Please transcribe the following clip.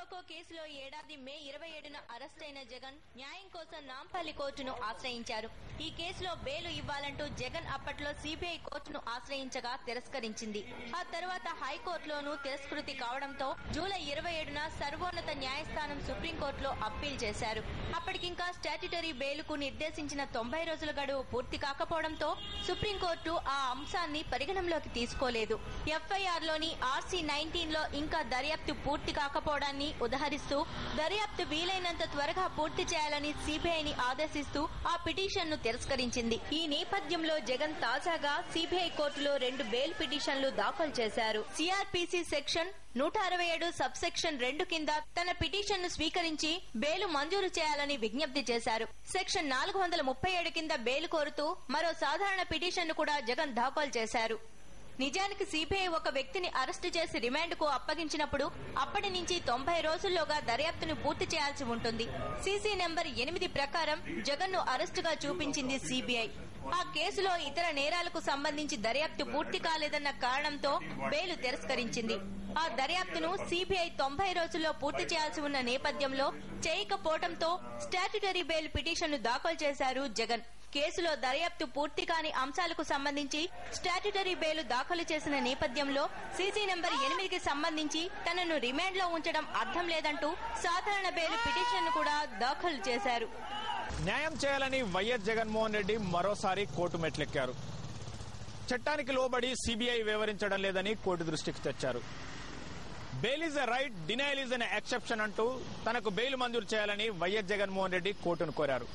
Poco కేసులో ఏడాది మే 27న arrest అయిన జగన్ న్యాయం కోసం నాంపల్లి కోర్టును ఆశ్రయించారు. ఈ కేసులో బెయిల్ ఇవ్వాలంటూ జగన్ అప్పట్లో సిబిఐ కోర్టును ఆశ్రయించగా తిరస్కరించింది. ఆ తర్వాత హైకోర్టులోనూ తిరస్కృతి కావడంతో జూలై 27న సర్వోన్నత న్యాయస్థానం సుప్రీంకోర్టులో అప్పీల్ చేశారు. అప్పటికింకా స్టాట్యుటరీ బెయిల్ కు నిర్దేశించిన 90 రోజుల గడువు పూర్తి కాకపోవడంతో సుప్రీంకోర్టు ఆ అంశాన్ని పరిగణనలోకి తీసుకోలేదు. ఎఫ్ఐఆర్ లోని RC 19లో ఇంకా దర్యాప్తు పూర్తి కాకపోవడాన్ని ఉదహరిస్తూ దర్యాప్తు వీలైనంత త్వరగా పూర్తి చేయాలని సిబిఐని ఆదేశిస్తూ ఆ పిటిషన్ ను తిరస్కరించింది. ఈ నేపథ్యంలో జగన్ తాజాగా సిబిఐ కోర్టులో 2 బెయిల్ పిటిషన్లు దాఖలు చేశారు. సిఆర్పిసి సెక్షన్ 167 సబ్ సెక్షన్ 2 కింద తన పిటిషన్ ను స్వీకరించి బెయిల్ మంజూరు చేయాలని విజ్ఞప్తి చేశారు. సెక్షన్ 437 కింద బెయిల్ కోరుతూ మరో సాధారణ పిటిషన్ ను కూడా జగన్ దాఖలు చేశారు. నిజానికి సిబిఐ ఒక వ్యక్తిని అరెస్టు చేసి రిమాండ్ కు అప్పగించినప్పుడు అప్పటి నుంచి 90 రోజుల్లోగా దర్యాప్తును పూర్తి చేయాల్సి ఉంటుంది. సీసీ నెంబర్ 8 ప్రకారం జగన్ ను అరెస్టుగా చూపించింది సిబిఐ. ఆ కేసులో ఇతర నేరాలకు సంబంధించి దర్యాప్తు పూర్తి కాలేదన్న కారణంతో బెయిల్ తిరస్కరించింది. ఆ దర్యాప్తును సిబిఐ 90 రోజుల్లో పూర్తి చేయాల్సి ఉన్న నేపథ్యంలో చేయకపోవడంతో స్టాట్యుటరీ బెయిల్ పిటిషన్ ను దాఖలు చేశారు జగన్. కేసులో దర్యాప్తు పూర్తి కాని అంశాలకు సంబంధించి స్టాట్యుటరీ బెయిల్ దాఖలు చేసిన నేపథ్యంలో సీసీ నెంబర్ 8కి సంబంధించి తనను రిమాండ్ లో ఉంచడం అర్థం లేదంటూ సాధారణ బెయిల్ పిటిషన్ ను కూడా దాఖలు చేశారు. న్యాయం చేయాలని వైఎస్ జగన్మోహన్ రెడ్డి మరోసారి కోర్టు మెట్లెక్కారు. చట్టానికి లోబడి సిబిఐ వివరించడం లేదని కోర్టు దృష్టికి తెచ్చారు. Bail is a right, denial is an exception అంటూ తనకు బెయిల్ మంజూరు చేయాలని వైఎస్ జగన్మోహన్ రెడ్డి కోర్టును కోరారు.